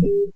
Oh,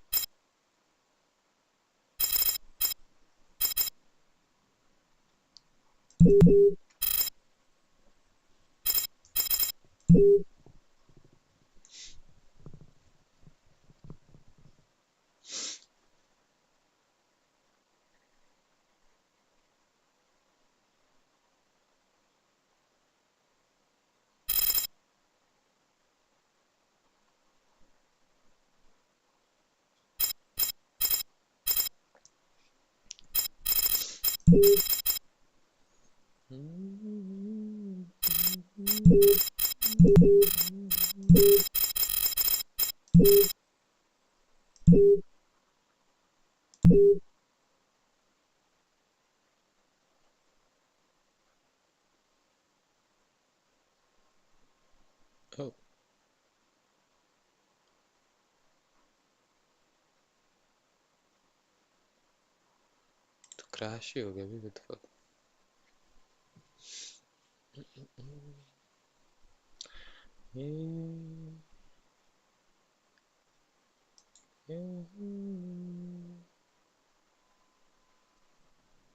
तो crash ही हो गया अभी विद फक।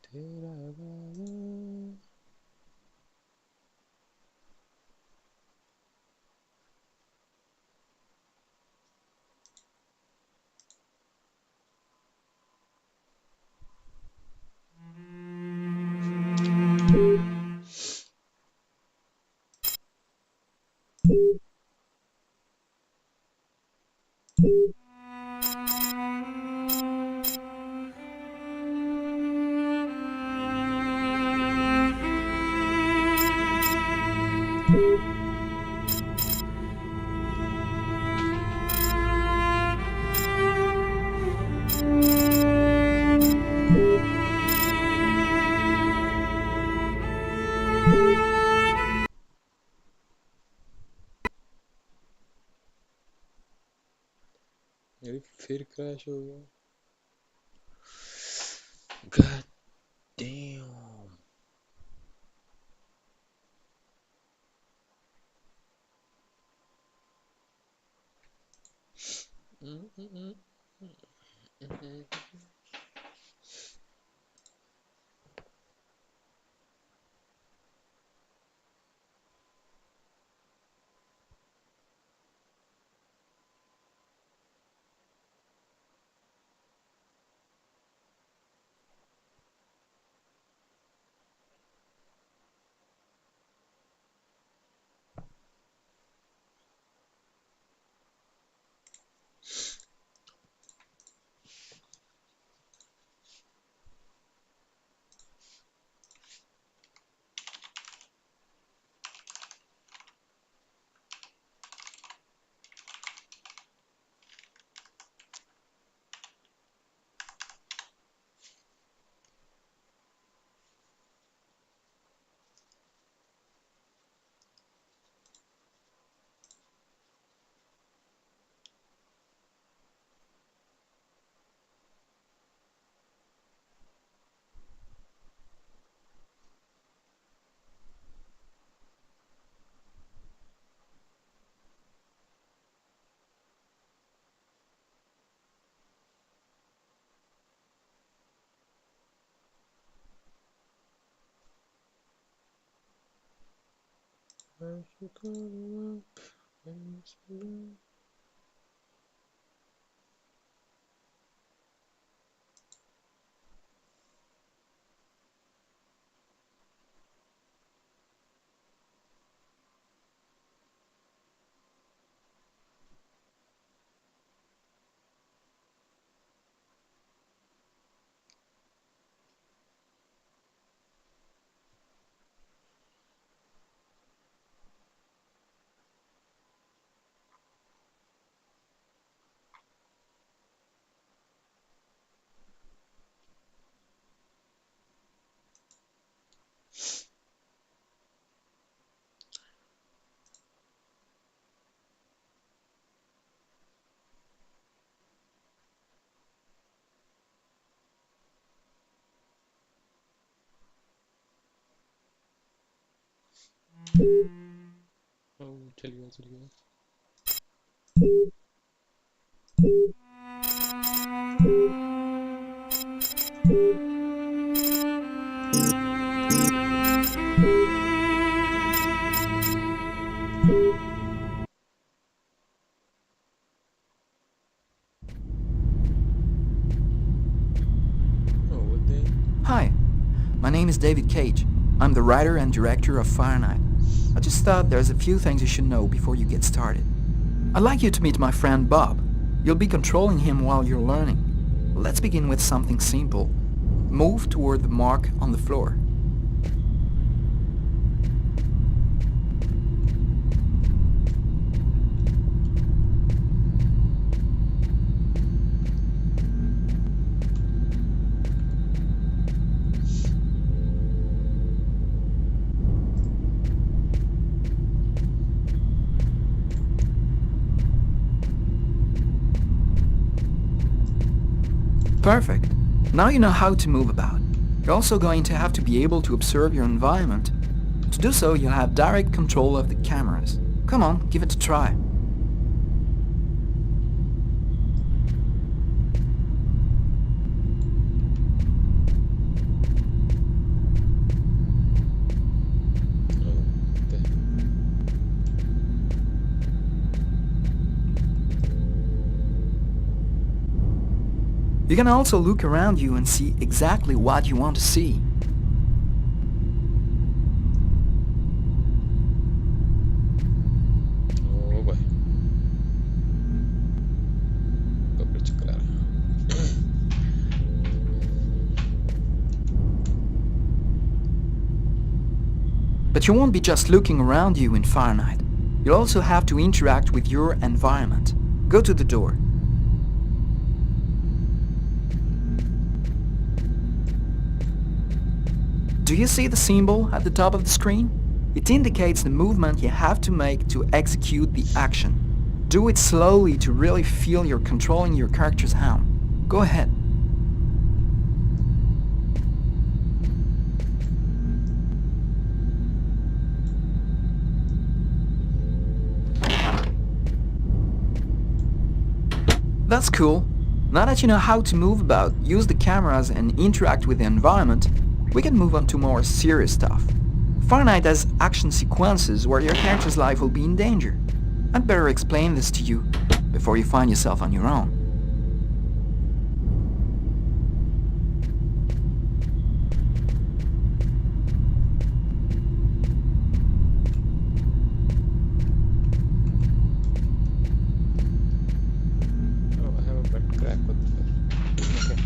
तेरा वादा। अरे फिर क्रैश हो गया। God damn. I should call up and whisper. Oh, चल गया चल गया। name is David Cage. I'm the writer and director of Fahrenheit. I just thought there's a few things you should know before you get started. I'd like you to meet my friend Bob. You'll be controlling him while you're learning. Let's begin with something simple. Move toward the mark on the floor. Perfect. Now you know how to move about. You're also going to have to be able to observe your environment. To do so, you'll have direct control of the cameras. Come on, give it a try. Okay. You can also look around you and see exactly what you want to see. Oh boy. Coverage clara. But you won't be just looking around you in Fahrenheit. You'll also have to interact with your environment. Go to the door. Do you see the symbol at the top of the screen? It indicates the movement you have to make to execute the action. Do it slowly to really feel you're controlling your character's hand. Go ahead. That's cool. Now that you know how to move about, use the cameras and interact with the environment, we can move on to more serious stuff. Fahrenheit has action sequences where your character's life will be in danger. I'd better explain this to you before you find yourself on your own. Oh, I have a butt crack with the okay.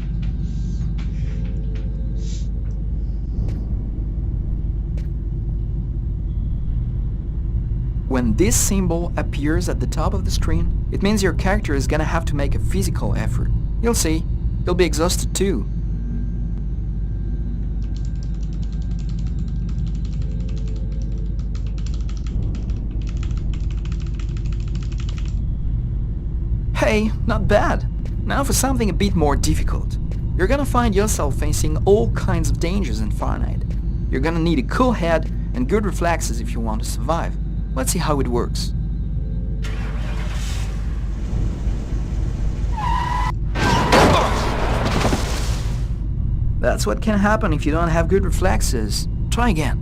When this symbol appears at the top of the screen, it means your character is gonna have to make a physical effort. You'll see, you'll be exhausted too. Hey, not bad. Now for something a bit more difficult. You're gonna find yourself facing all kinds of dangers in Fahrenheit. You're gonna need a cool head and good reflexes if you want to survive. Let's see how it works. That's what can happen if you don't have good reflexes. Try again.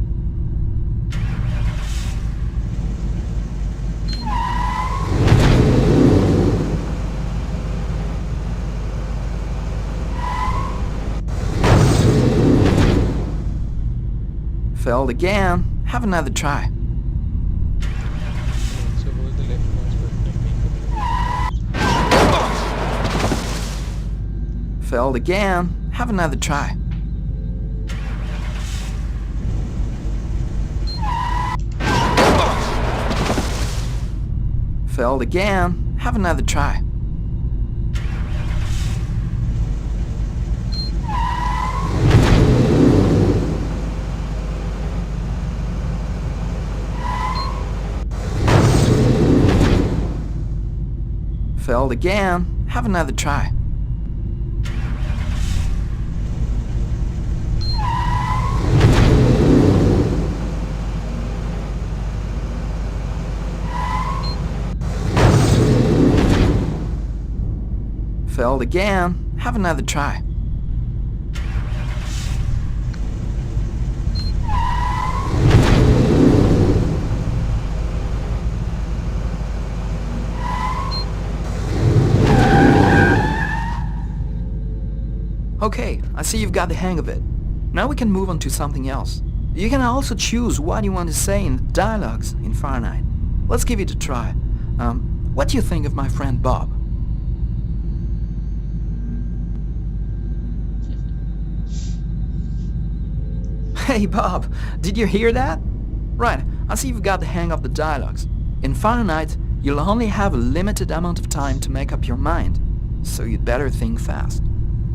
Failed again. Have another try. So hold the left mouse button. Failed again. Have another try. Failed again. Have another try. Failed again. Have another try. Failed again. Have another try. Okay, I see you've got the hang of it. Now we can move on to something else. You can also choose what you want to say in the dialogues in Fahrenheit. Let's give it a try. What do you think of my friend Bob? Hey Bob, did you hear that? Right, I see you've got the hang of the dialogues. In Fahrenheit, you'll only have a limited amount of time to make up your mind, so you'd better think fast.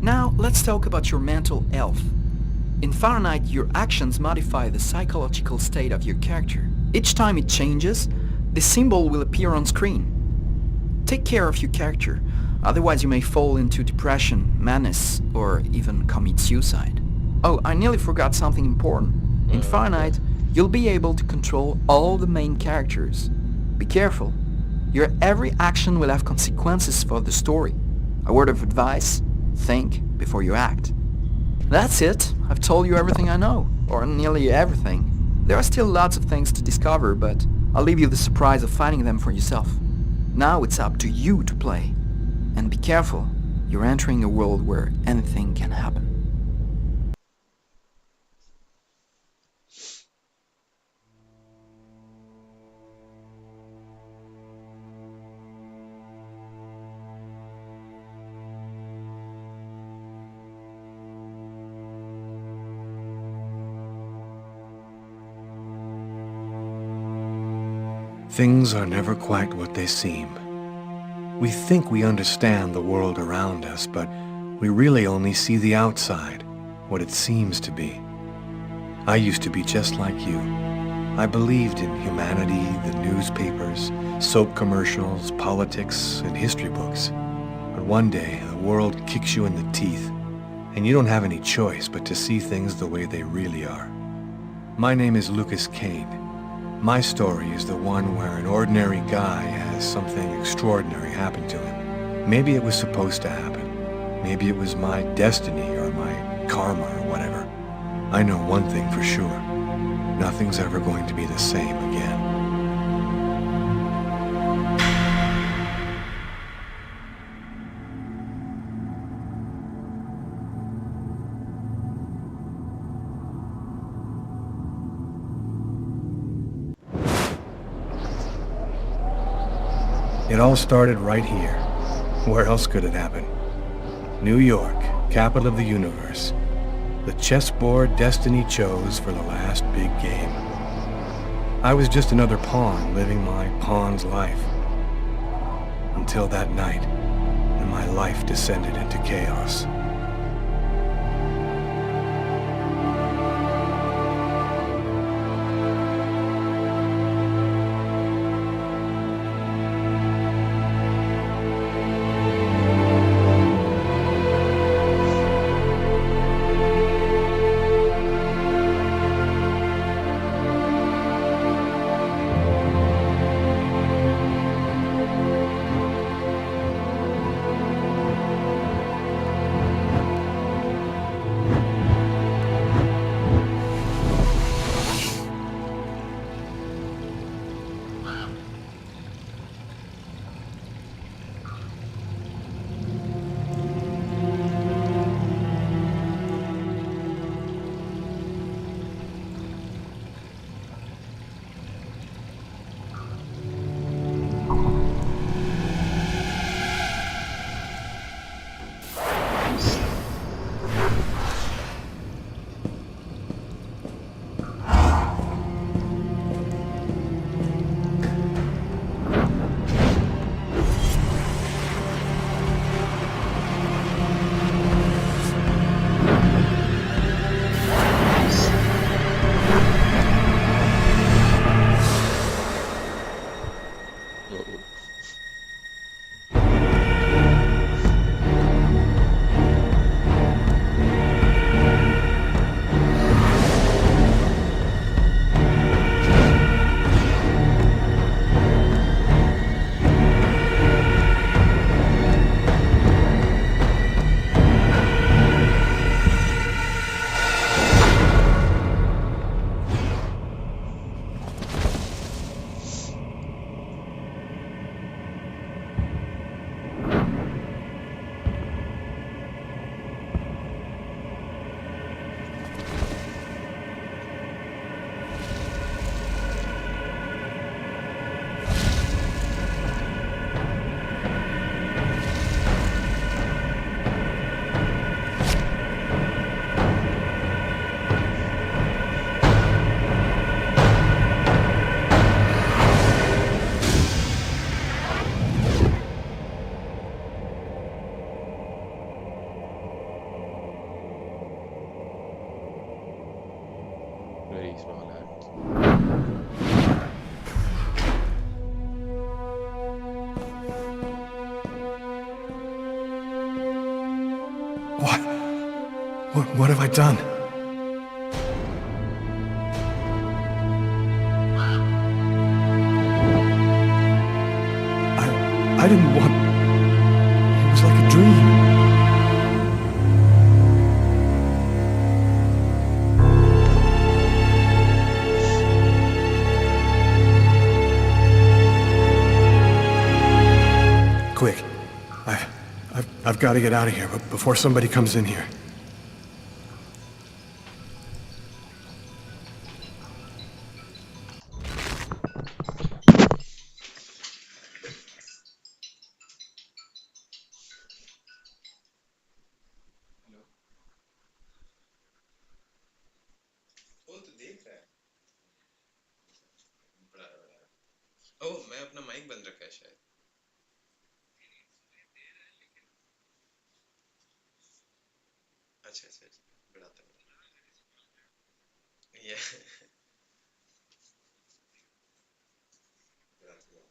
Now, let's talk about your mental health. In Fahrenheit, your actions modify the psychological state of your character. Each time it changes, the symbol will appear on screen. Take care of your character, otherwise you may fall into depression, madness, or even commit suicide. Oh, I nearly forgot something important. In Fahrenheit, you'll be able to control all the main characters. Be careful. Your every action will have consequences for the story. A word of advice, think before you act. That's it. I've told you everything I know, or nearly everything. There are still lots of things to discover, but I'll leave you the surprise of finding them for yourself. Now it's up to you to play. And be careful, you're entering a world where anything can happen. Things are never quite what they seem. We think we understand the world around us, but we really only see the outside, what it seems to be. I used to be just like you. I believed in humanity, the newspapers, soap commercials, politics, and history books. But one day, the world kicks you in the teeth, and you don't have any choice but to see things the way they really are. My name is Lucas Kane. My story is the one where an ordinary guy has something extraordinary happen to him. Maybe it was supposed to happen. Maybe it was my destiny or my karma or whatever. I know one thing for sure. Nothing's ever going to be the same again. It all started right here. Where else could it happen? New York, capital of the universe. The chessboard destiny chose for the last big game. I was just another pawn living my pawn's life. Until that night, when my life descended into chaos. What? What have I done? I didn't want... It was like a dream. Quick. I've got to get out of here before somebody comes in here. वो तो देख रहा है बड़ा बड़ा ओह मैं अपना mic बंद रखा है शायद अच्छा अच्छा अच्छा बढ़ाता हूँ ये बढ़ाता हूँ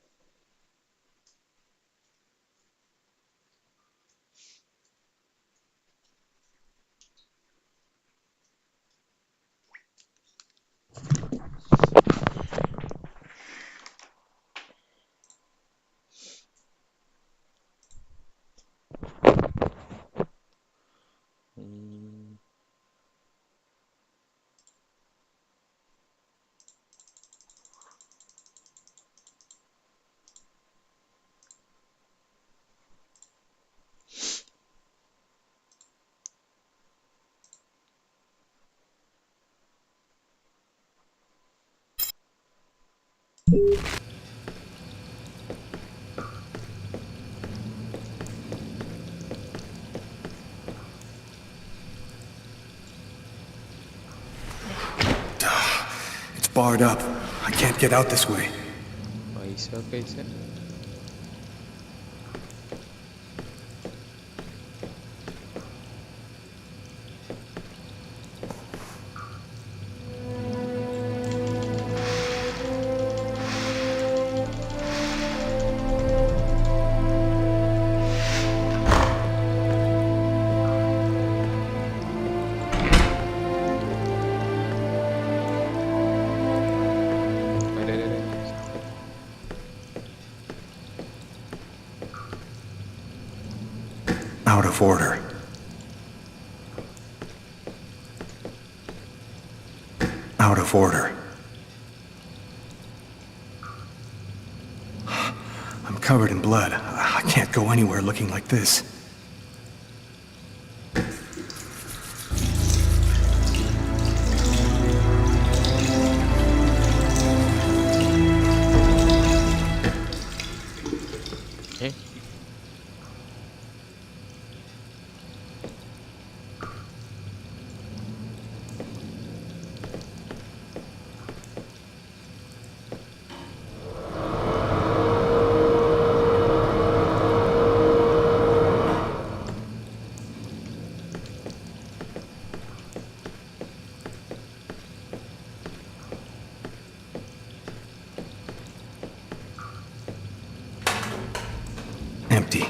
It's barred up. I can't get out this way. पैसा कैसे अरे अरे अरे Out of order. Out of order. I'm covered in blood. I can't go anywhere looking like this. हैं Empty.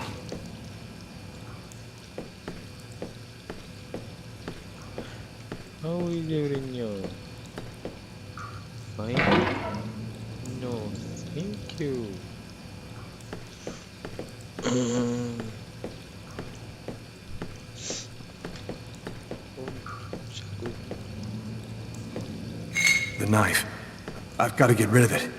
how is everything fine no thank you चाकू The knife. I've got to get rid of it.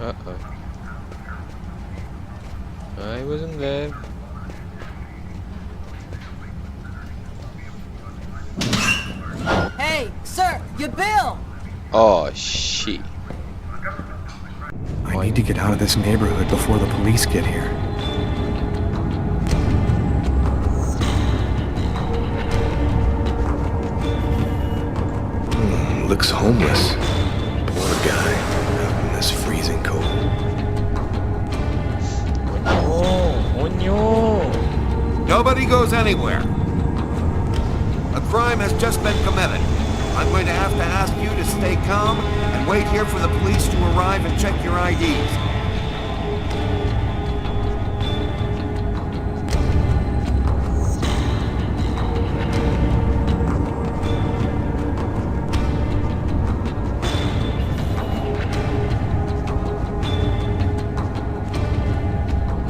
uh-oh I wasn't there Hey, sir, your bill! oh shit I need to get out of this neighborhood before the police get here. looks homeless. Poor guy, out in this freezing cold. Nobody goes anywhere. A crime has just been committed. I'm going to have to ask you to stay calm and wait here for the police to arrive and check your IDs.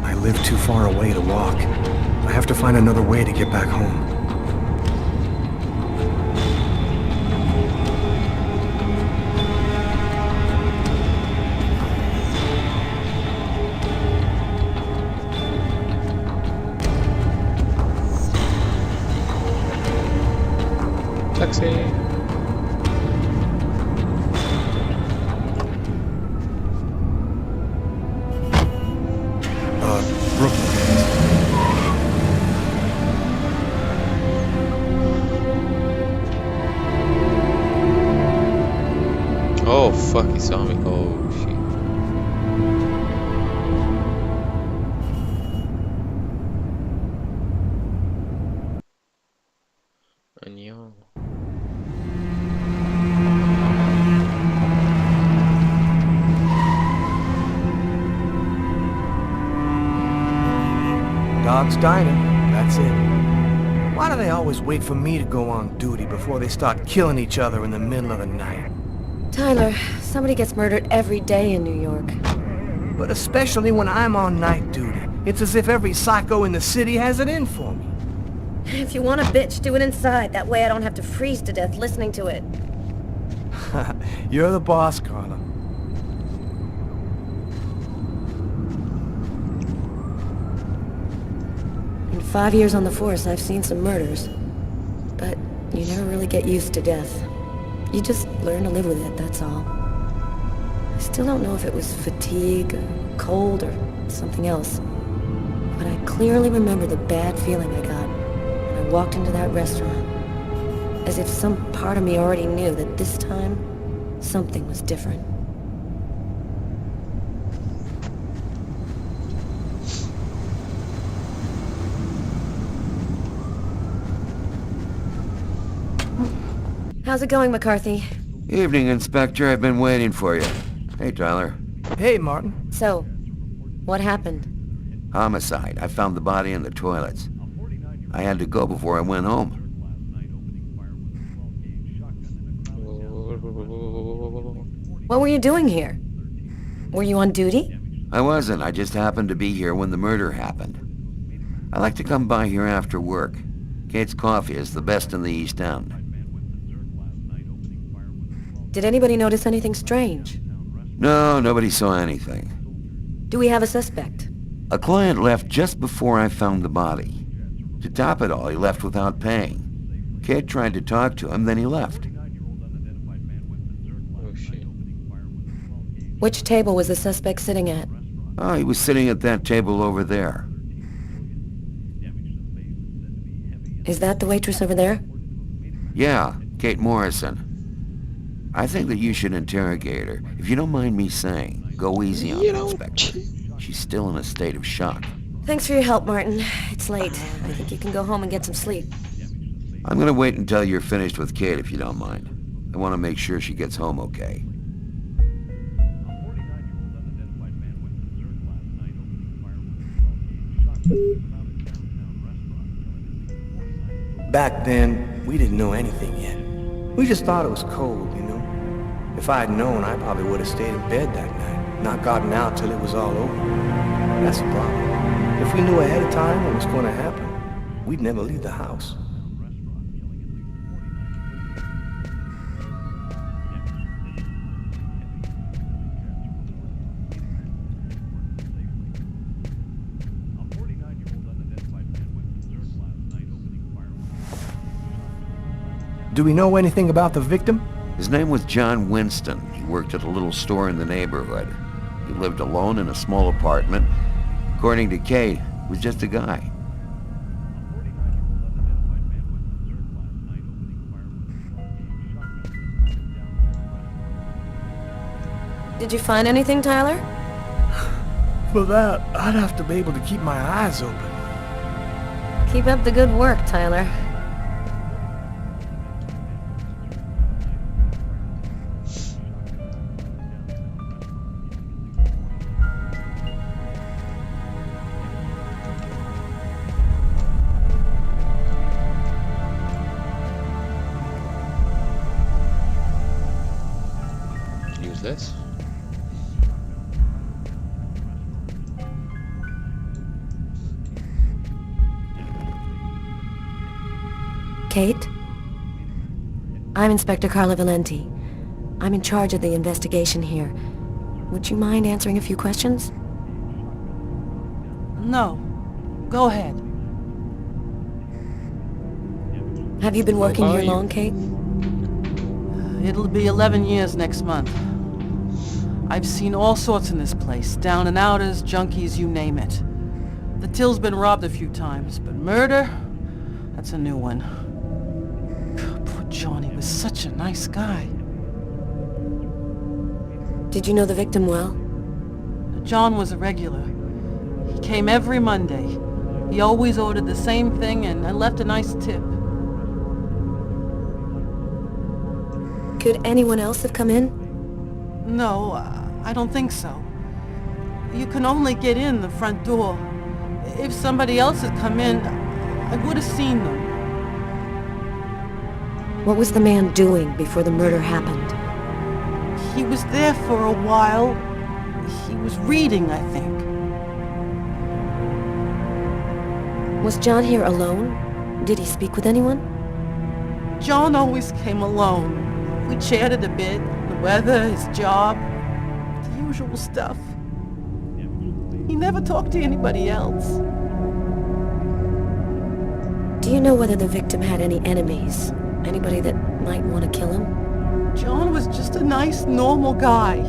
I live too far away to walk. I have to find another way to get back home. Taxi. Brooklyn. Oh fuck, he saw me. Oh shit. Annyeong. Dog's Diner, that's it. Why do they always wait for me to go on duty before they start killing each other in the middle of the night? Tyler, somebody gets murdered every day in New York. But especially when I'm on night duty. It's as if every psycho in the city has it in for me. If you want a bitch, do it inside. That way I don't have to freeze to death listening to it. You're the boss, Carla. In 5 years on the force, I've seen some murders. But you never really get used to death. You just learn to live with it, that's all. I still don't know if it was fatigue, or cold, or something else. But I clearly remember the bad feeling I got when I walked into that restaurant. As if some part of me already knew that this time, something was different. How's it going, McCarthy? Evening, Inspector. I've been waiting for you. Hey, Tyler. Hey, Martin. So, what happened? Homicide. I found the body in the toilets. I had to go before I went home. What were you doing here? Were you on duty? I wasn't. I just happened to be here when the murder happened. I like to come by here after work. Kate's Coffee is the best in the East End. Did anybody notice anything strange? No, nobody saw anything. Do we have a suspect? A client left just before I found the body. To top it all, he left without paying. Kate tried to talk to him, then he left. Oh shit. Which table was the suspect sitting at? Oh, he was sitting at that table over there. Is that the waitress over there? Yeah, Kate Morrison. I think that you should interrogate her. If you don't mind me saying, go easy on the Inspector. She's still in a state of shock. Thanks for your help, Martin. It's late. I think you can go home and get some sleep. I'm gonna wait until you're finished with Kate, if you don't mind. I want to make sure she gets home okay. Back then, we didn't know anything yet. We just thought it was cold, you know? If I had known, I probably would have stayed in bed that night, not gotten out till it was all over. That's the problem. If we knew ahead of time what was going to happen, we'd never leave the house. Do we know anything about the victim? His name was John Winston. He worked at a little store in the neighborhood. He lived alone in a small apartment. According to Kate, he was just a guy. Did you find anything, Tyler? For that, I'd have to be able to keep my eyes open. Keep up the good work, Tyler. Use this. Kate? I'm Inspector Carla Valenti. I'm in charge of the investigation here. Would you mind answering a few questions? No. Go ahead. Have you been working are here you? long, Kate? It'll be 11 years next month. I've seen all sorts in this place. Down and outers, junkies, you name it. The till's been robbed a few times, but murder? That's a new one. Poor Johnny was such a nice guy. Did you know the victim well? John was a regular. He came every Monday. He always ordered the same thing and left a nice tip. Could anyone else have come in? No, I don't think so. You can only get in the front door. If somebody else had come in, I would have seen them. What was the man doing before the murder happened? He was there for a while. He was reading, I think. Was John here alone? Did he speak with anyone? John always came alone. We chatted a bit, the weather, his job, the usual stuff. He never talked to anybody else. Do you know whether the victim had any enemies? Anybody that might want to kill him? John was just a nice, normal guy.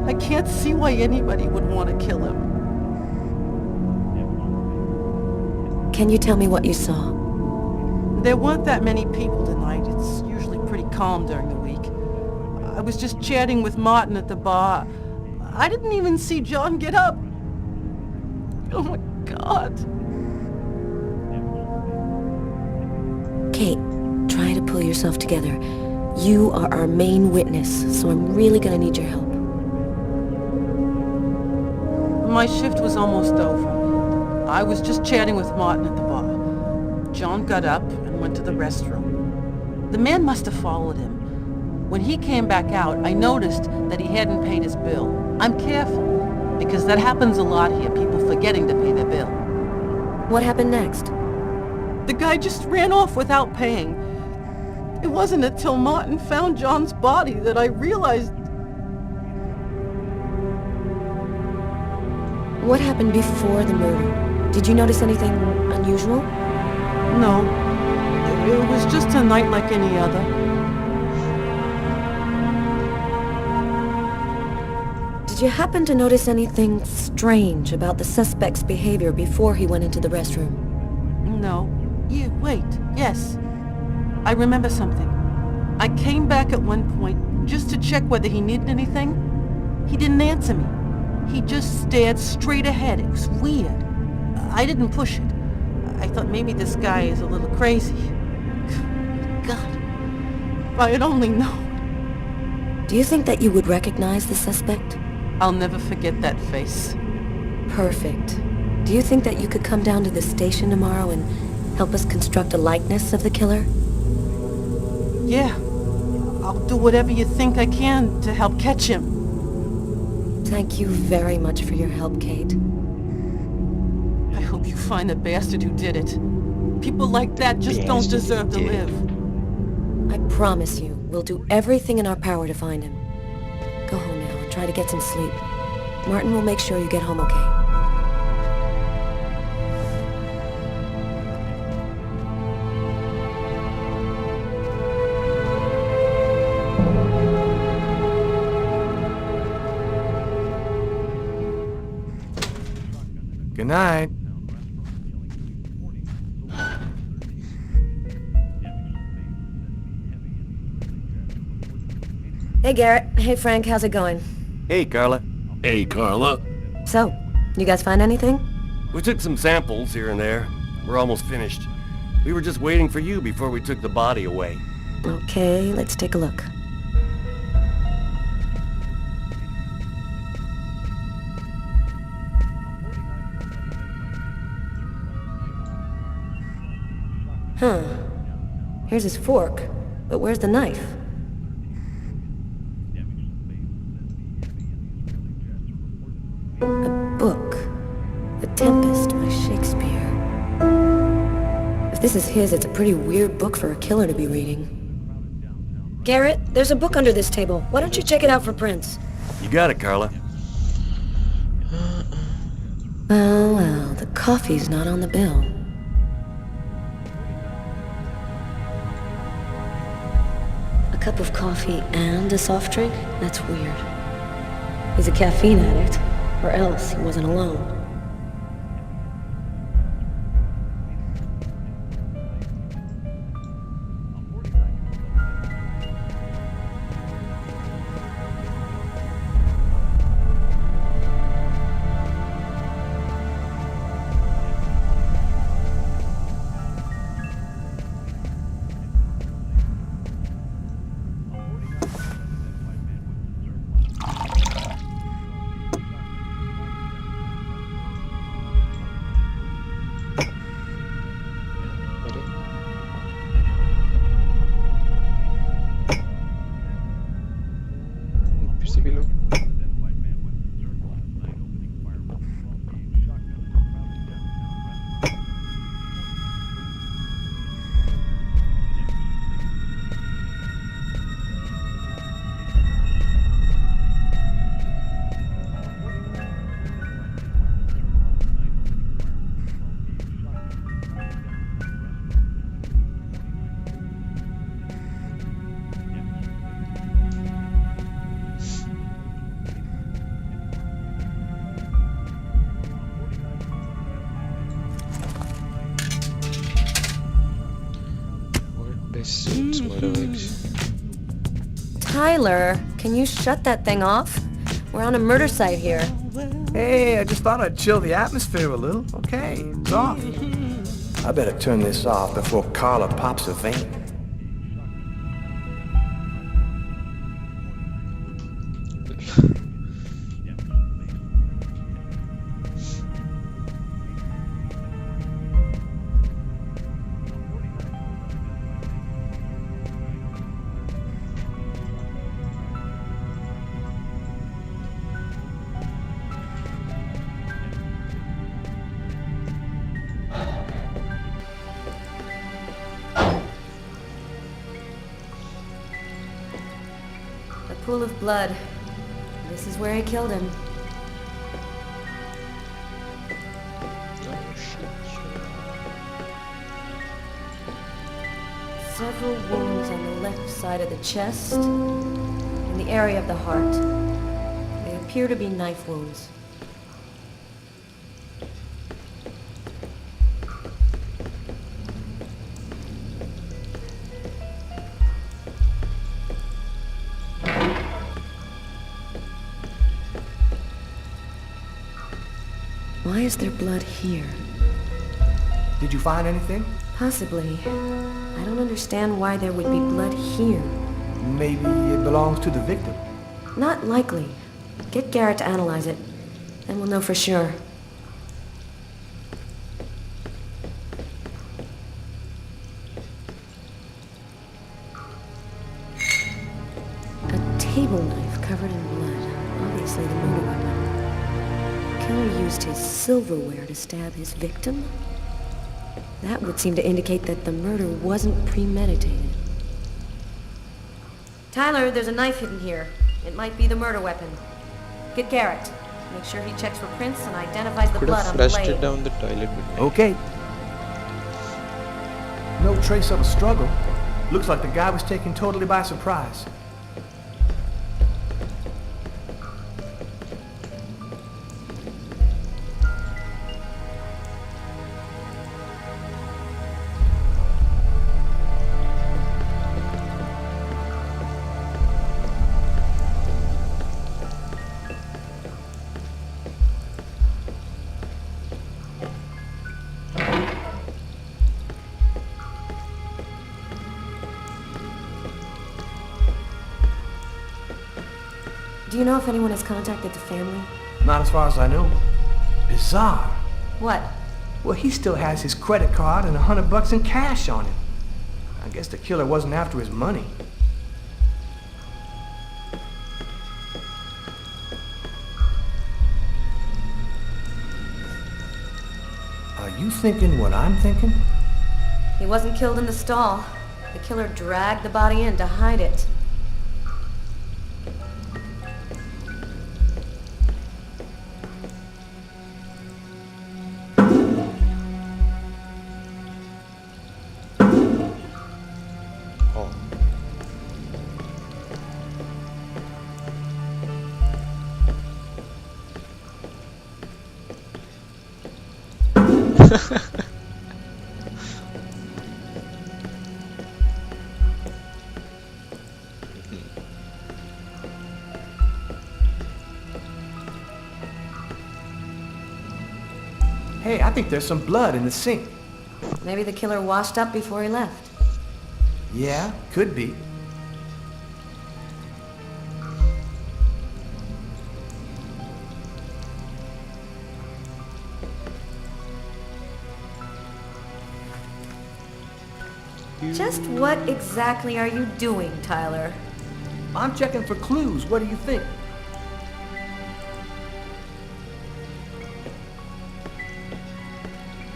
I can't see why anybody would want to kill him. Can you tell me what you saw? There weren't that many people tonight. It's usually pretty calm during the week. I was just chatting with Martin at the bar. I didn't even see John get up. Oh my God. Kate, try to pull yourself together. You are our main witness, so I'm really gonna need your help. My shift was almost over. I was just chatting with Martin at the bar. John got up and went to the restroom. The man must have followed him. When he came back out, I noticed that he hadn't paid his bill. I'm careful, because that happens a lot here, people forgetting to pay their bill. What happened next? The guy just ran off without paying. It wasn't until Martin found John's body that I realized... What happened before the murder? Did you notice anything unusual? No. It was just a night like any other. Did you happen to notice anything strange about the suspect's behavior before he went into the restroom? No. Wait. Yes. I remember something. I came back at one point just to check whether he needed anything. He didn't answer me. He just stared straight ahead. It was weird. I didn't push it. I thought maybe this guy is a little crazy. God. If I had only known. Do you think that you would recognize the suspect? I'll never forget that face. Perfect. Do you think that you could come down to the station tomorrow and help us construct a likeness of the killer? Yeah. I'll do whatever you think I can to help catch him. Thank you very much for your help, Kate. I hope you find the bastard who did it. People like that just don't deserve to live. I promise you, we'll do everything in our power to find him. Go home now and try to get some sleep. Martin will make sure you get home okay. Good night. Hey, Garrett. Hey, Frank. How's it going? Hey, Carla. Hey, Carla. So, you guys find anything? We took some samples here and there. We're almost finished. We were just waiting for you before we took the body away. Okay, let's take a look. Huh. Here's his fork, but where's the knife? A book. The Tempest by Shakespeare. If this is his, it's a pretty weird book for a killer to be reading. Garrett, there's a book under this table. Why don't you check it out for prints? You got it, Carla. Well, the coffee's not on the bill. A cup of coffee and a soft drink? That's weird. He's a caffeine addict, or else he wasn't alone. फिर से P low. Suits murder vibes. Tyler, can you shut that thing off? We're on a murder site here. Hey, I just thought I'd chill the atmosphere a little. Okay, it's off. I better turn this off before Carla pops a vein. Pool of blood. This is where he killed him. Several wounds on the left side of the chest, in the area of the heart. They appear to be knife wounds. Why is there blood here? Did you find anything? Possibly. I don't understand why there would be blood here. Maybe it belongs to the victim. Not likely. Get Garrett to analyze it, then we'll know for sure. A table knife covered in blood. Obviously the murder weapon. Killer used his silverware to stab his victim? That would seem to indicate that the murder wasn't premeditated. Tyler, there's a knife hidden here. It might be the murder weapon. Get Garrett. Make sure he checks for prints and identifies the Could blood have on the flushed blade. it down the toilet with me. Okay. No trace of a struggle. Looks like the guy was taken totally by surprise. Do you know if anyone has contacted the family? Not as far as I know. Bizarre. What? Well, he still has his credit card and $100 in cash on him. I guess the killer wasn't after his money. Are you thinking what I'm thinking? He wasn't killed in the stall. The killer dragged the body in to hide it. Oh. Hey, I think there's some blood in the sink. Maybe the killer washed up before he left. Yeah, could be. Just what exactly are you doing, Tyler? I'm checking for clues. What do you think?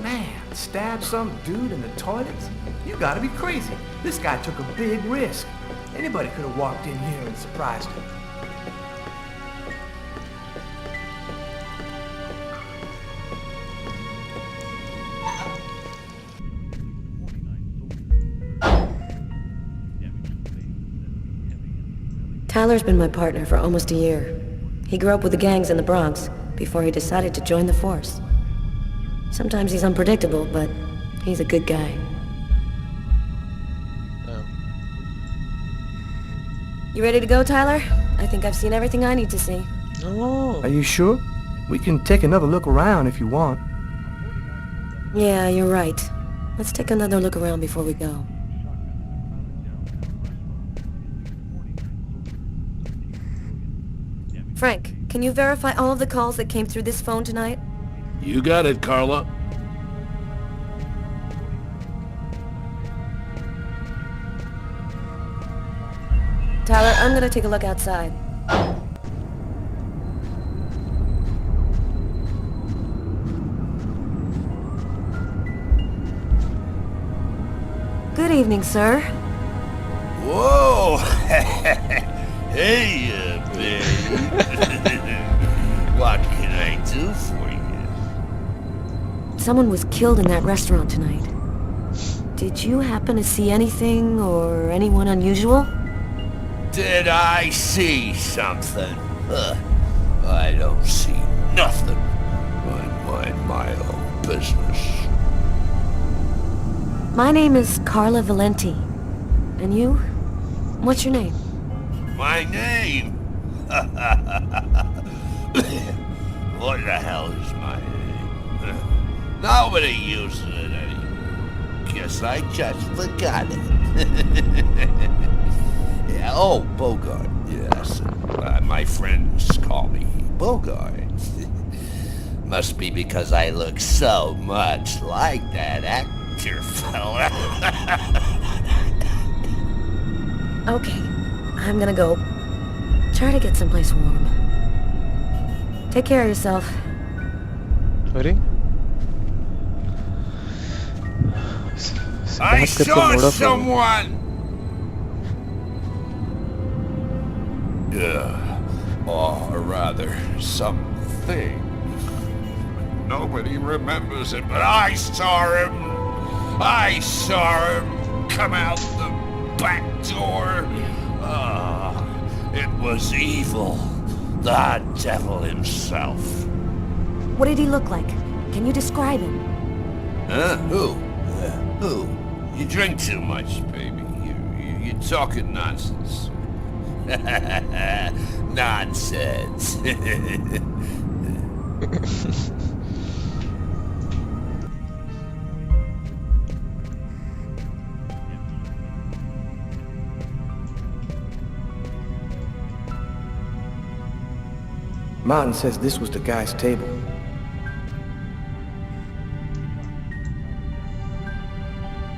Man, stab some dude in the toilets? You gotta be crazy. This guy took a big risk. Anybody could have walked in here and surprised him. Tyler's been my partner for almost a year. He grew up with the gangs in the Bronx before he decided to join the force. Sometimes he's unpredictable, but he's a good guy. Oh. You ready to go, Tyler? I think I've seen everything I need to see. No. Are you sure? We can take another look around if you want. Yeah, you're right. Let's take another look around before we go. Frank, can you verify all of the calls that came through this phone tonight? You got it, Carla. Tyler, I'm gonna take a look outside. Good evening, sir. Whoa! Hey, babe. What can I do for you? Someone was killed in that restaurant tonight. Did you happen to see anything or anyone unusual? Did I see something? I don't see nothing. I mind my own business. My name is Carla Valenti. And you? What's your name? My name? What the hell is my name? Nobody uses it anymore. Guess I just forgot it. Yeah, oh, Bogart. Yes. My friends call me Bogart. Must be because I look so much like that actor fella. Okay, I'm gonna go. Try to get someplace warm. Take care of yourself. अरे I बात करके saw मोड़ा phone someone! Or rather, something. Nobody remembers it, but I saw him! I saw him come out the back door! It was evil. The devil himself. What did he look like? Can you describe him? Huh? Who? Who? You drink too much, baby. You're talking nonsense. Nonsense. Martin says this was the guy's table.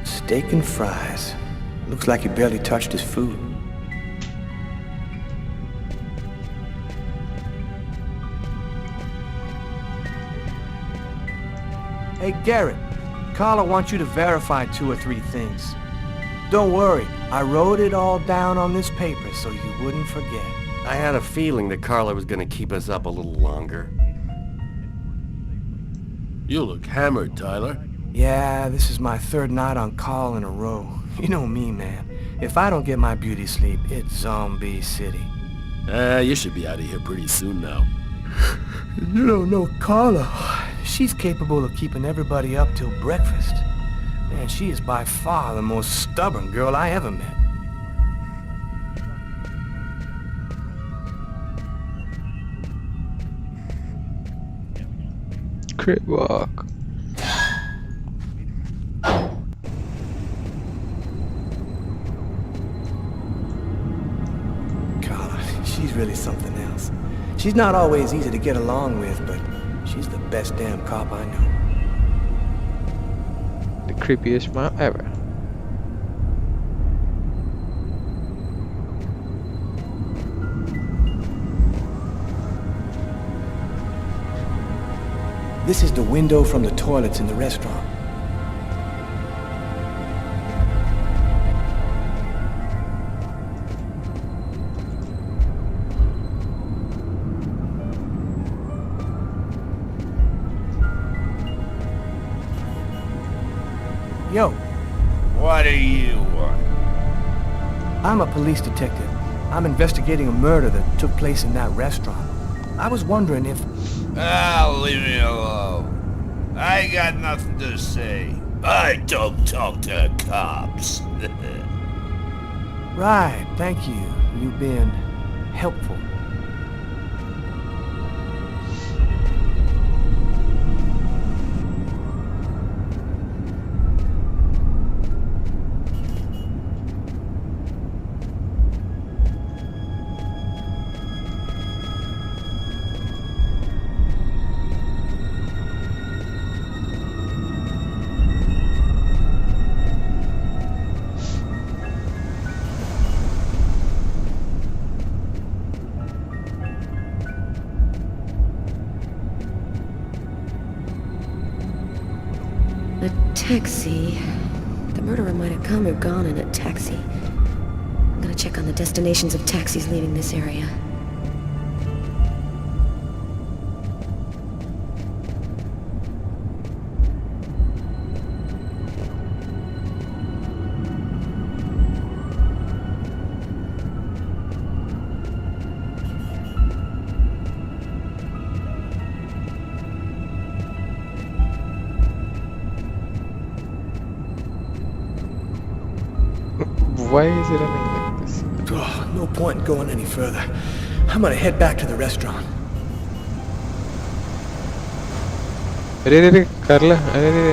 Steak and fries. Looks like he barely touched his food. Hey, Garrett. Carla wants you to verify 2 or 3 things. Don't worry, I wrote it all down on this paper so you wouldn't forget. I had a feeling that Carla was gonna keep us up a little longer. You look hammered, Tyler. Yeah, this is my 3rd night on call in a row. You know me, man. If I don't get my beauty sleep, it's Zombie City. You should be out of here pretty soon now. You don't know Carla. She's capable of keeping everybody up till breakfast. Man, she is by far the most stubborn girl I ever met. Crip walk. Carla, she's really something else. She's not always easy to get along with, but she's the best damn cop I know. The creepiest man ever. This is the window from the toilets in the restaurant. Yo. What do you want? I'm a police detective. I'm investigating a murder that took place in that restaurant. I was wondering if... Leave me alone. I got nothing to say. I don't talk to cops. Right, thank you. You've been helpful. A taxi. The murderer might have come or gone in a taxi. I'm gonna check on the destinations of taxis leaving this area. Why is it running like this? Oh, no point in going any further. I'm gonna head back to the restaurant. अरे Carla, अरे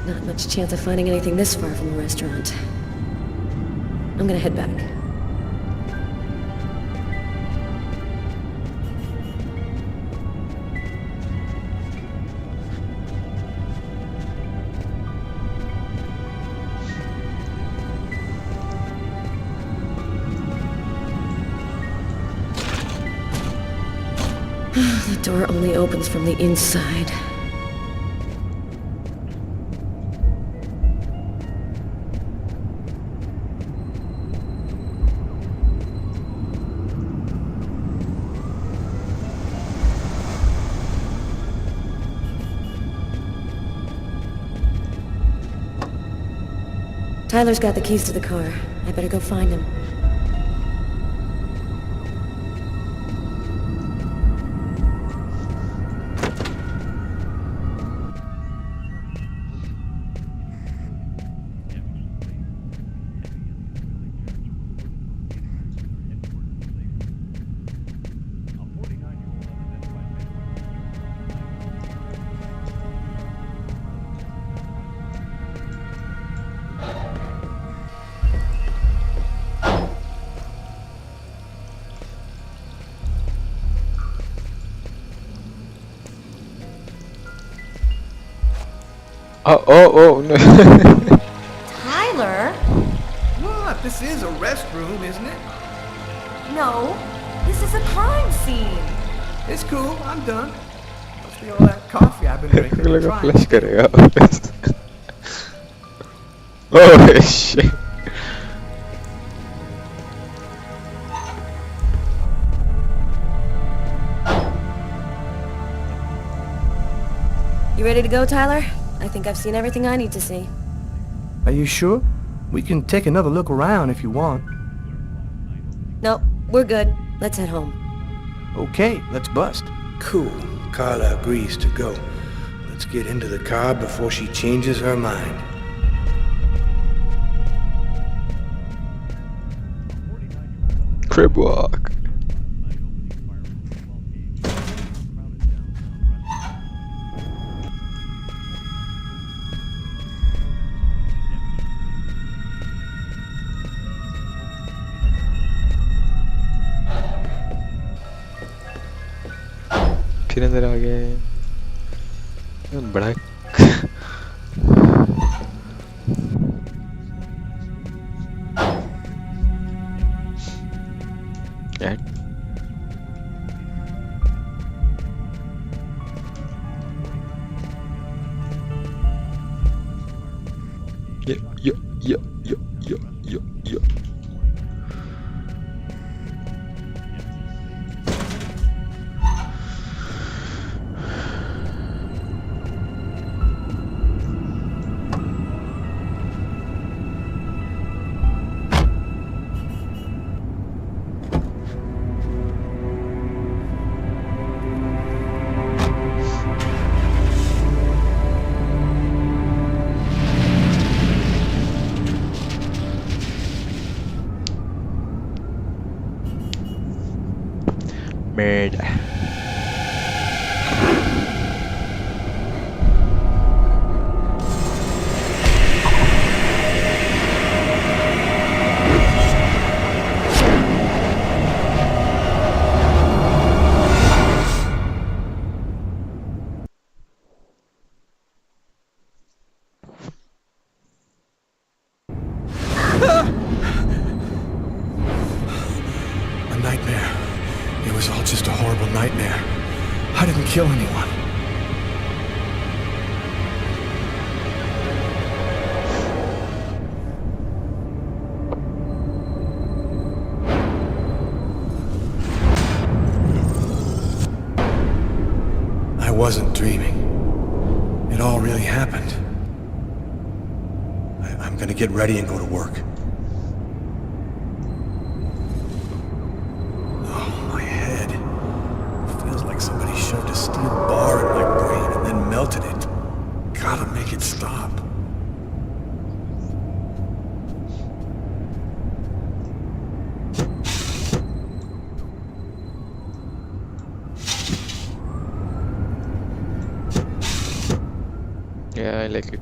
Not much chance of finding anything this far from the restaurant. I'm gonna head back. The door only opens from the inside. Tyler's got the keys to the car. I better go find him. Oh, no. Tyler? What? This is a restroom, isn't it? No, this is a crime scene. It's cool. I'm done. Must be all that coffee I've been drinking. लगा Trying. Flush करेगा वापस. Oh shit. You ready to go, Tyler? I think I've seen everything I need to see. Are you sure? We can take another look around if you want. Nope, we're good. Let's head home. Okay, let's bust. Cool. Carla agrees to go. Let's get into the car before she changes her mind. Crib walk. फिर अंदर आ गए. बड़ा Cat. Yeah. Made. A nightmare. It was all just a horrible nightmare. I didn't kill anyone. I wasn't dreaming. It all really happened. I'm gonna get ready and go to work. Somebody shoved a steel bar in my brain and then melted it. Gotta make it stop. Yeah, I like it.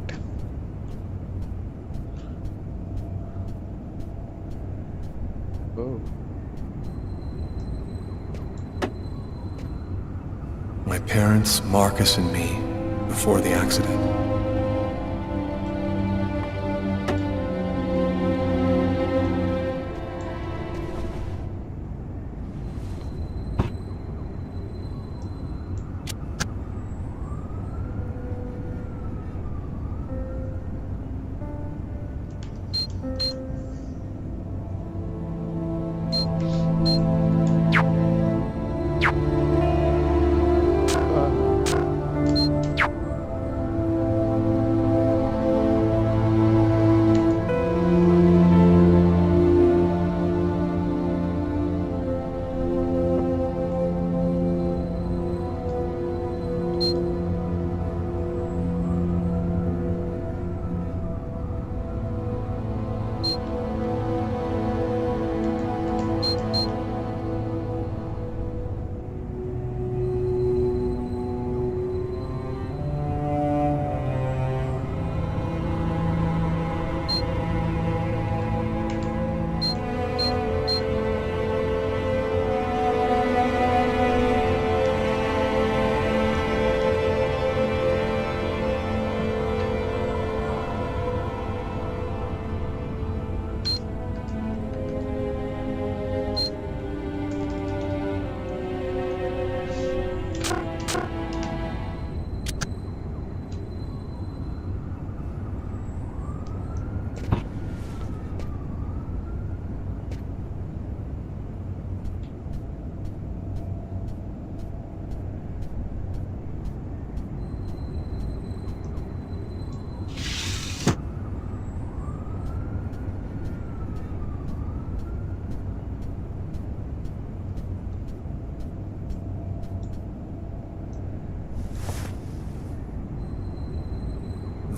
Oh. My parents, Marcus and me, before the accident.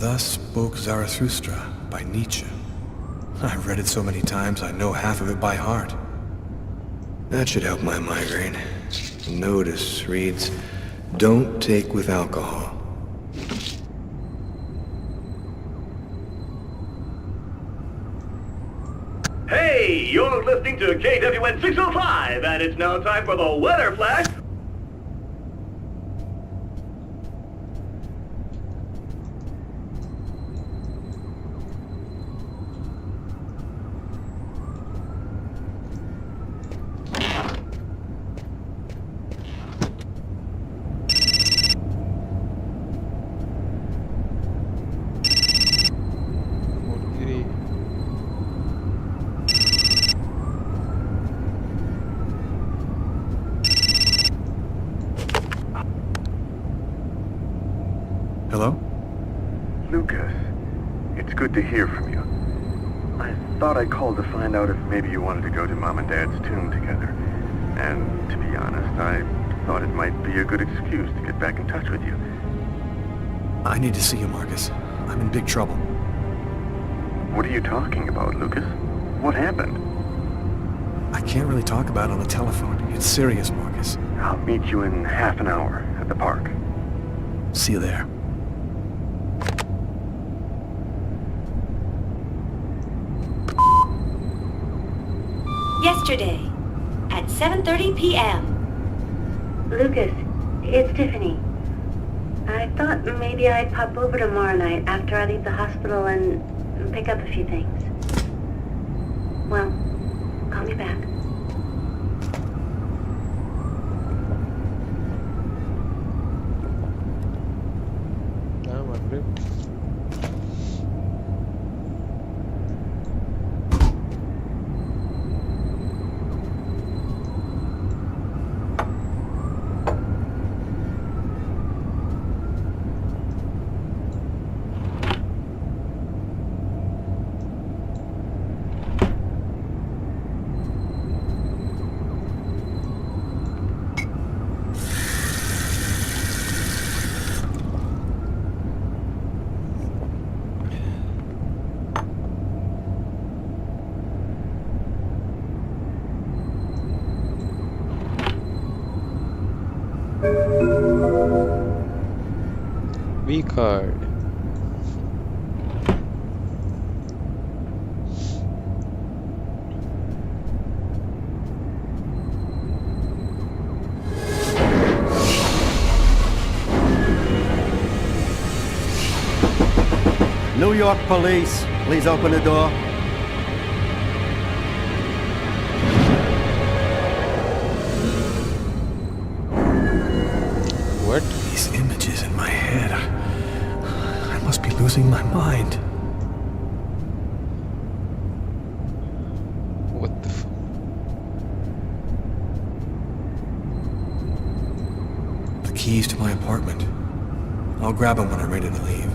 Thus spoke Zarathustra by Nietzsche. I've read it so many times I know half of it by heart. That should help my migraine. The notice reads, "Don't take with alcohol." Hey, you're listening to KWN 605, and it's now time for the weather flash. Hello? Lucas, it's good to hear from you. I thought I called to find out if maybe you wanted to go to Mom and Dad's tomb together. And to be honest, I thought it might be a good excuse to get back in touch with you. I need to see you, Marcus. I'm in big trouble. What are you talking about, Lucas? What happened? I can't really talk about it on the telephone. It's serious, Marcus. I'll meet you in half an hour at the park. See you there. Yesterday, at 7:30 p.m. Lucas, it's Tiffany. I thought maybe I'd pop over tomorrow night after I leave the hospital and pick up a few things. Well, call me back. V card. New York police, please open the door. What? These images in my head. I must be losing my mind. What the f... The keys to my apartment. I'll grab them when I'm ready to leave.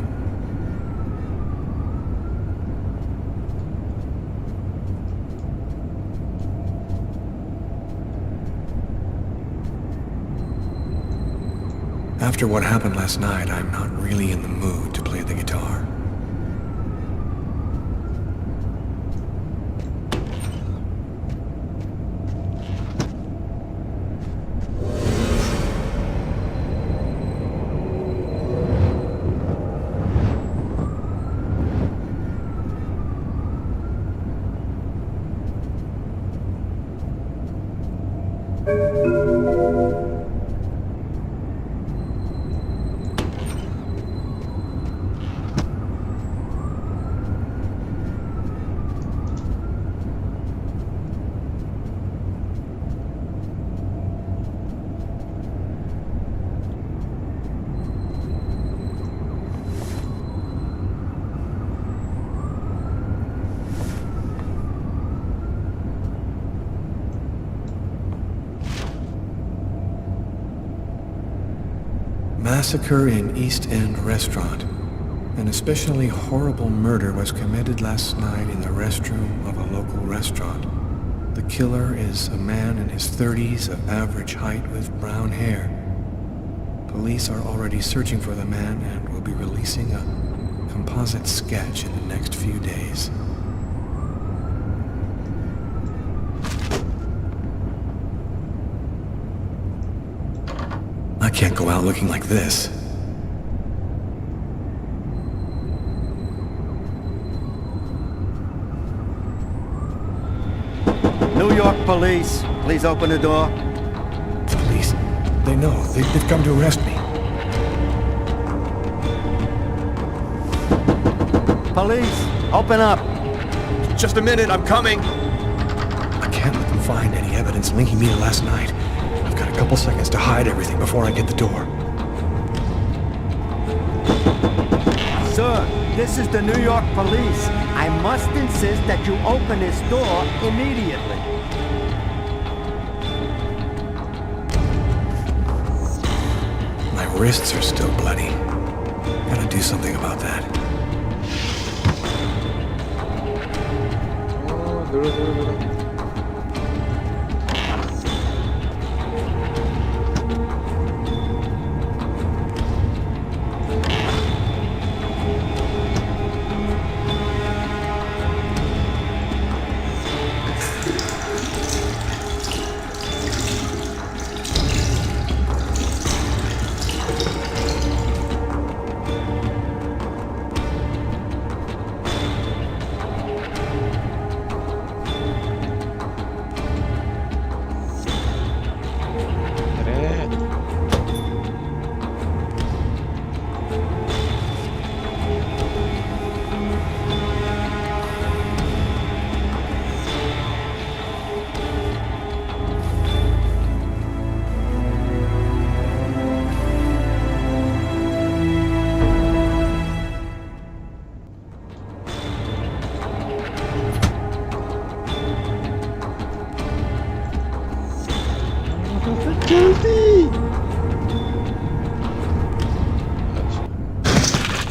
After what happened last night, I'm not really in the mood to play the guitar. Massacre in East End restaurant. An especially horrible murder was committed last night in the restroom of a local restaurant. The killer is a man in his 30s of average height with brown hair. Police are already searching for the man and will be releasing a composite sketch in the next few days. I can't go out looking like this. New York police, please open the door. The police, they know. They've come to arrest me. Police, open up. Just a minute, I'm coming. I can't let them find any evidence linking me to last night. I've got a couple seconds to hide everything before I get the door. Sir, this is the New York police. I must insist that you open this door immediately. My wrists are still bloody. Gotta do something about that. dulu.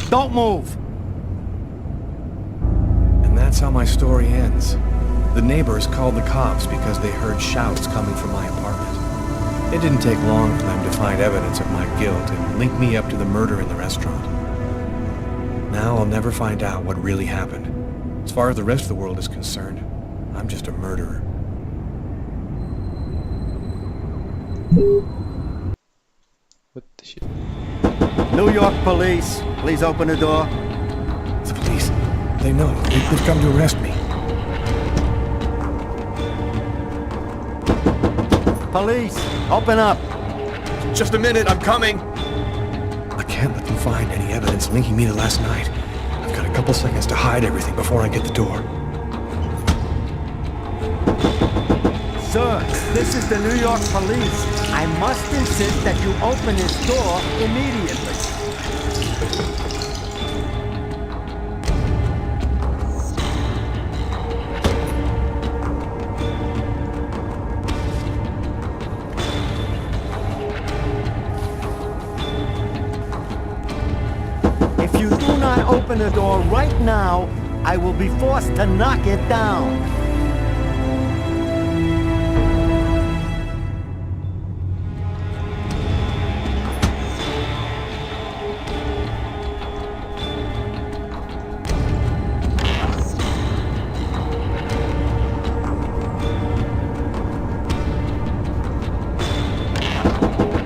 Don't move! And that's how my story ends. The neighbors called the cops because they heard shouts coming from my apartment. It didn't take long for them to find evidence of my guilt and link me up to the murder in the restaurant. Now I'll never find out what really happened. As far as the rest of the world is concerned, I'm just a murderer. What the shit? New York police, please open the door. The police, they know. They've come to arrest me. Police, open up. Just a minute, I'm coming. I can't let them find any evidence linking me to last night. I've got a couple seconds to hide everything before I get the door. Sir, this is the New York police. I must insist that you open this door immediately. If you do not open the door right now, I will be forced to knock it down.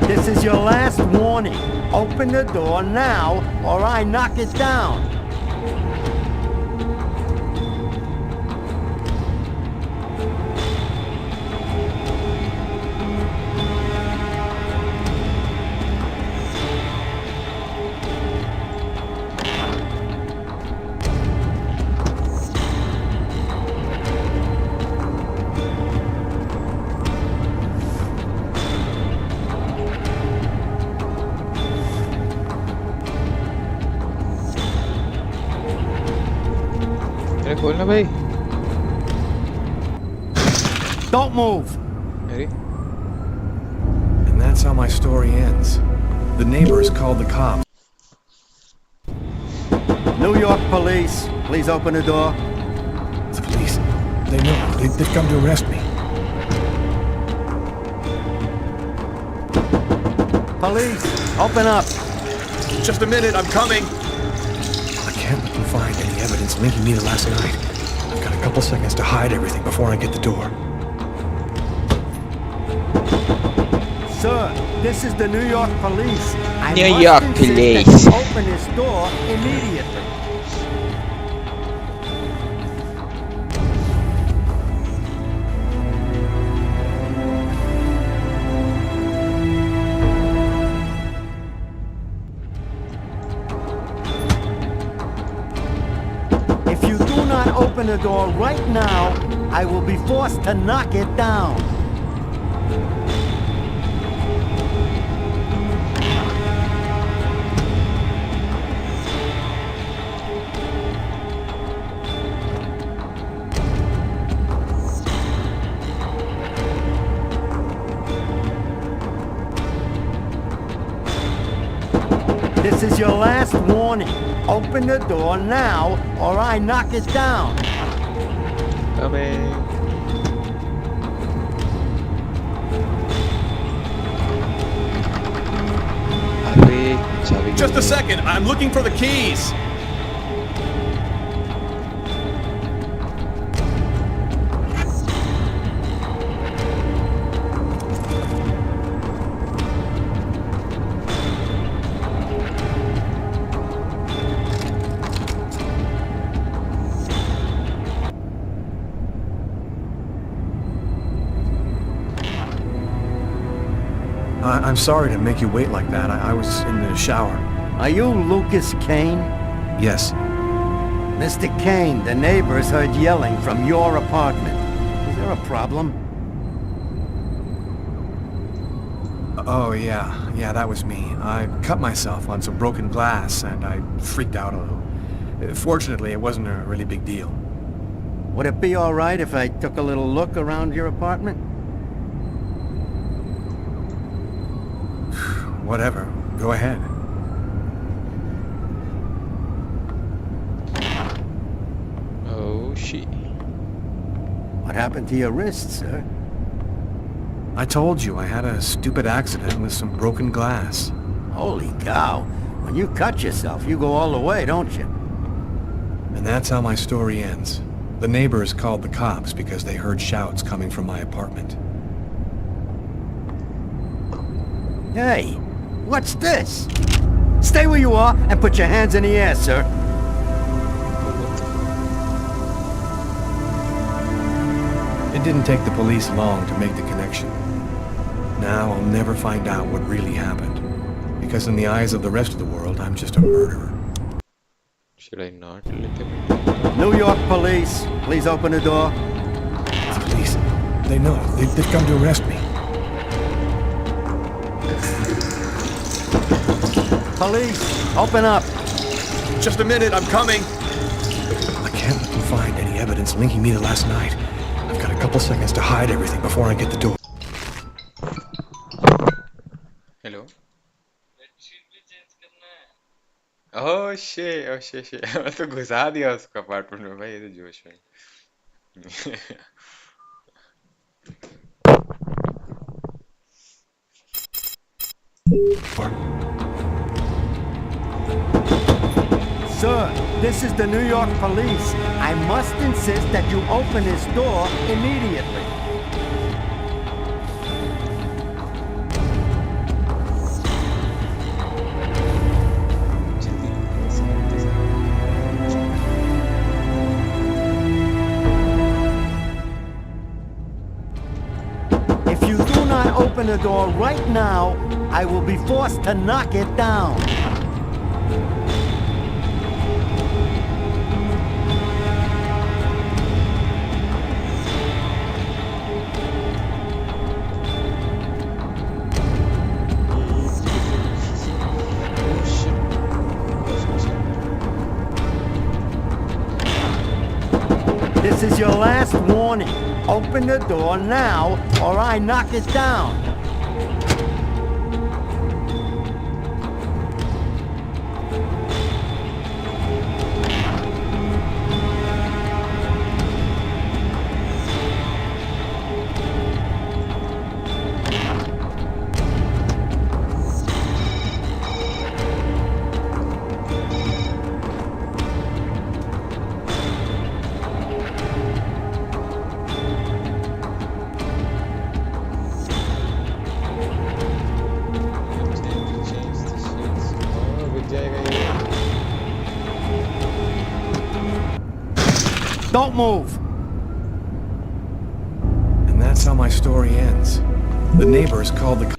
This is your last warning. Open the door now, or I knock it down. खोलना भाई. Don't move. Ready? And that's how my story ends. The neighbors called the cops. New York police, please open the door. The police, they know. They've come to arrest me. Police, open up. Just a minute, I'm coming. I can't evidence linking me to last night. I've got a couple seconds to hide everything before I get the door. Sir, this is the New York police. I New must York insist police. that you open this door immediately. If you do not open the door right now, I will be forced to knock it down. This is your last warning. Open the door now, or I knock it down. Coming. Just a second, I'm looking for the keys. I'm sorry to make you wait like that. I was in the shower. Are you Lucas Kane? Yes. Mr. Kane, the neighbors heard yelling from your apartment. Is there a problem? Oh, yeah. Yeah, that was me. I cut myself on some broken glass, and I freaked out a little. Fortunately, it wasn't a really big deal. Would it be all right if I took a little look around your apartment? Whatever. Go ahead. Oh, shit. What happened to your wrist, sir? I told you I had a stupid accident with some broken glass. Holy cow. When you cut yourself, you go all the way, don't you? And that's how my story ends. The neighbors called the cops because they heard shouts coming from my apartment. Hey, what's this? Stay where you are and put your hands in the air, sir. It didn't take the police long to make the connection. Now I'll never find out what really happened. Because in the eyes of the rest of the world, I'm just a murderer. Should I not let him? New York police, please open the door. Police? They know. They've come to arrest me. Police, open up. Just a minute, I'm coming. I can't let them find any evidence linking me to last night. I've got a couple seconds to hide everything before I get the door. Hello? Oh shit, oh shit, shit. मैं तो घुसा दिया उसको apartment में भाई, ये तो जोश में. Sir, this is the New York police. I must insist that you open this door immediately. If you do not open the door right now, I will be forced to knock it down. This is your last warning. Open the door now, or I knock it down. Don't move! And that's how my story ends. The neighbors called the...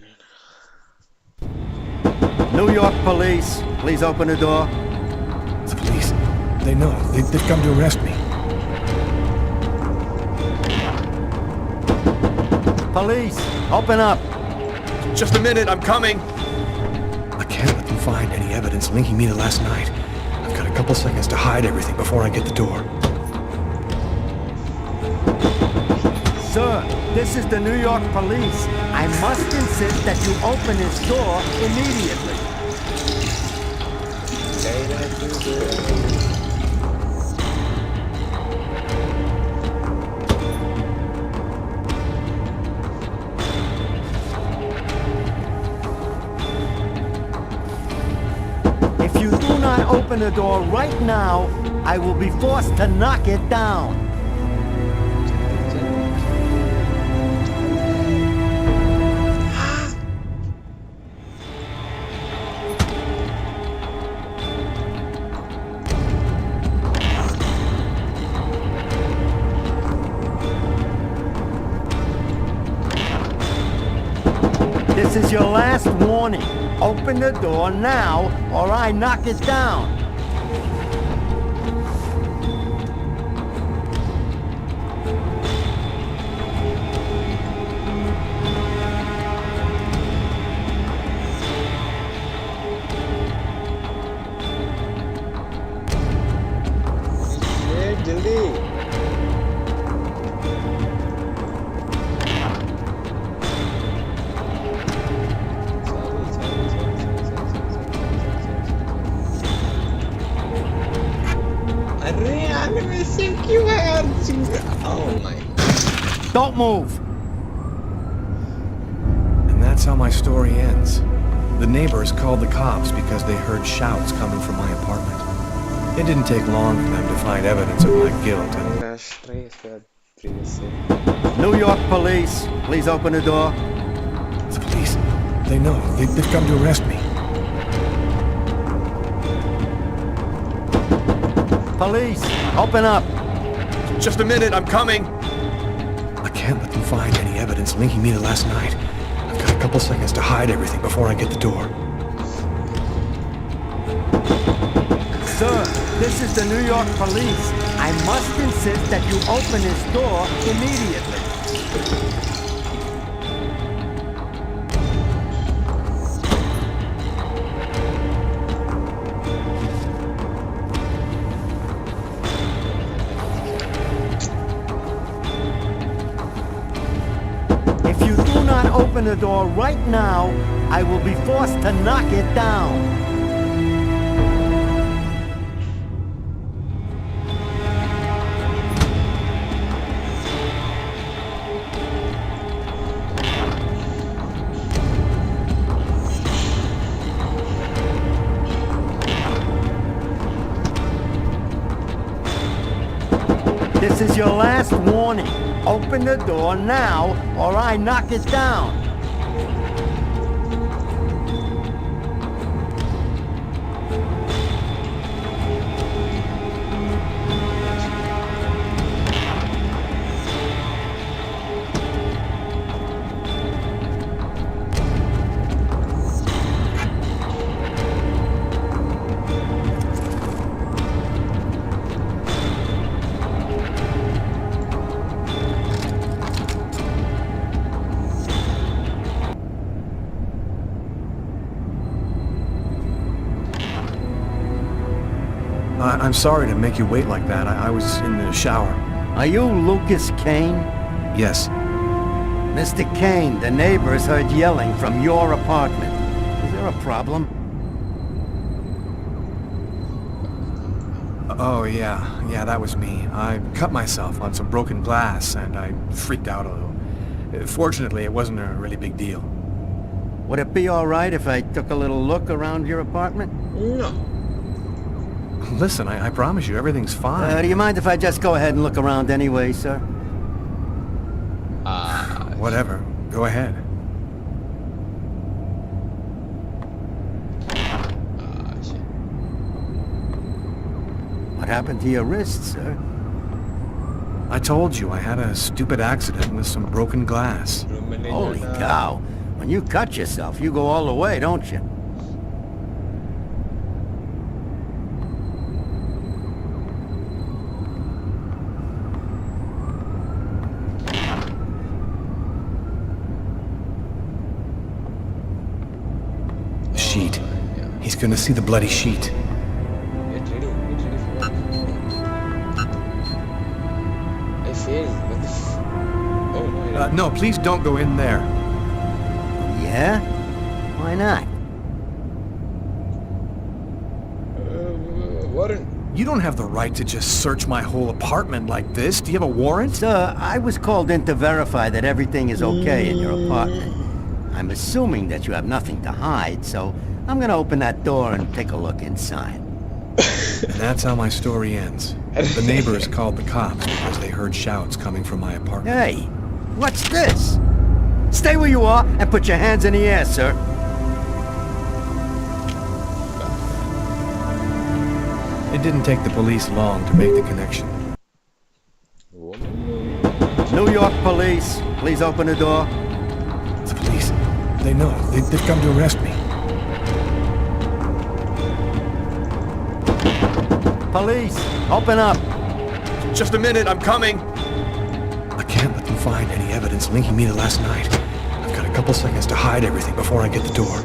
New York police, please open the door. The police. They know. They've come to arrest me. Police, open up. Just a minute, I'm coming. I can't let them find any evidence linking me to last night. I've got a couple seconds to hide everything before I get the door. Sir, this is the New York police. I must insist that you open this door immediately. If you do not open the door right now, I will be forced to knock it down. This is your last warning. Open the door now, or I knock it down. Oh my. Don't move! And that's how my story ends. The neighbors called the cops because they heard shouts coming from my apartment. It didn't take long for them to find evidence of my guilt and... New York police, please open the door. The police. They know. They've come to arrest me. Police, open up! Just a minute, I'm coming. I can't let them find any evidence linking me to last night. I've got a couple seconds to hide everything before I get the door. Sir, this is the New York police. I must insist that you open this door immediately. If you do not open the door right now, I will be forced to knock it down. This is your last warning. Open the door now, or I knock it down. I'm sorry to make you wait like that. I was in the shower. Are you Lucas Kane? Yes. Mr. Kane, the neighbors heard yelling from your apartment. Is there a problem? Oh, yeah, that was me. I cut myself on some broken glass, and I freaked out a little. Fortunately, it wasn't a really big deal. Would it be all right if I took a little look around your apartment? No. Listen, I promise you, everything's fine. Do you mind if I just go ahead and look around anyway, sir? Whatever. Go ahead. What happened to your wrist, sir? I told you I had a stupid accident with some broken glass. Holy cow. When you cut yourself, you go all the way, don't you? Sheet. He's gonna see the bloody sheet. Get ready for what? I failed. What the Oh no, No, please don't go in there. Yeah? Why not? Warren. You don't have the right to just search my whole apartment like this. Do you have a warrant? Sir, I was called in to verify that everything is okay in your apartment. I'm assuming that you have nothing to hide, so I'm gonna open that door and take a look inside. And that's how my story ends. The neighbors called the cops because they heard shouts coming from my apartment. Hey, what's this? Stay where you are and put your hands in the air, sir. It didn't take the police long to make the connection. New York police, please open the door. The police. They know. They've come to arrest me. Police, open up. Just a minute, I'm coming. I can't let them find any evidence linking me to last night. I've got a couple seconds to hide everything before I get the door.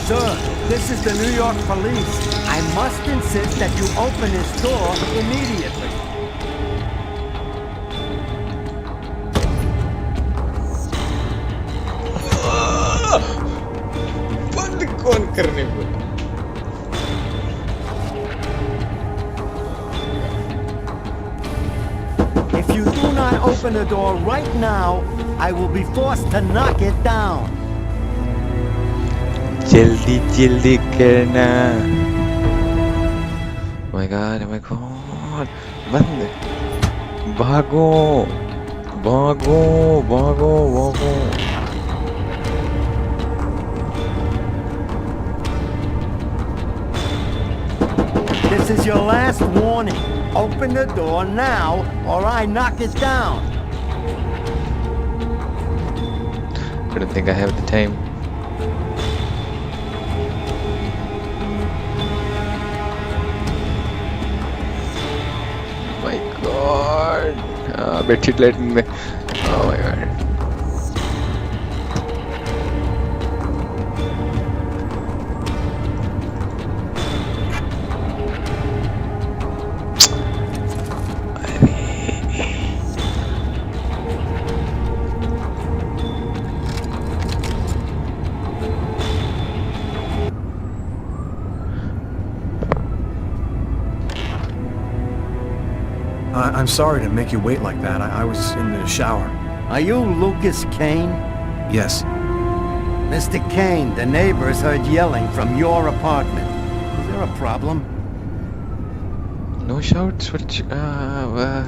Sir, this is the New York police. I must insist that you open this door immediately. बंद कौन करने को? If you do not open the door right now, I will be forced to knock it down. जल्दी जल्दी करना. Oh my god, oh my god. बंद. भागो. भागो, भागो, भागो. This is your last warning. Open the door now, or I knock it down. I don't think I have the time. My god. Bedsheet lighting me. Oh my god. I'm sorry to make you wait like that. I was in the shower. Are you Lucas Kane? Yes. Mr. Kane, the neighbors heard yelling from your apartment. Is there a problem? No shouts. What?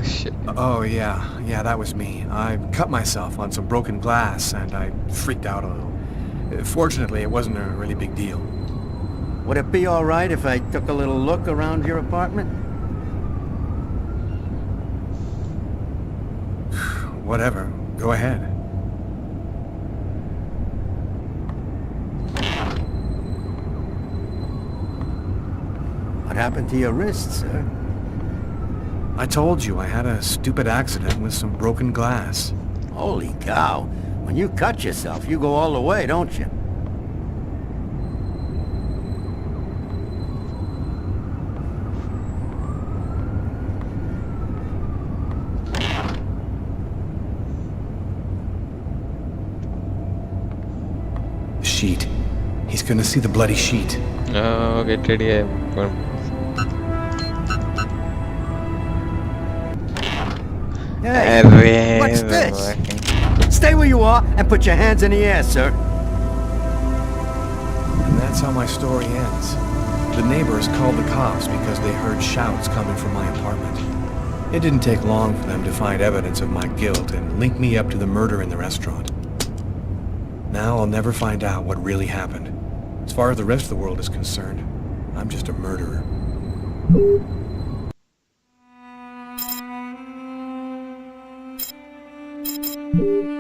Shit. Oh, yeah. Yeah, that was me. I cut myself on some broken glass, and I freaked out a little. Fortunately, it wasn't a really big deal. Would it be all right if I took a little look around your apartment? Whatever. Go ahead. What happened to your wrist, sir? I told you I had a stupid accident with some broken glass. Holy cow. When you cut yourself, you go all the way, don't you? Sheet. He's gonna see the bloody sheet. Oh, get ready. Hey, what's this? Stay where you are and put your hands in the air, sir. And that's how my story ends. The neighbors called the cops because they heard shouts coming from my apartment. It didn't take long for them to find evidence of my guilt and link me up to the murder in the restaurant. Now I'll never find out what really happened. As far as the rest of the world is concerned, I'm just a murderer. Oke.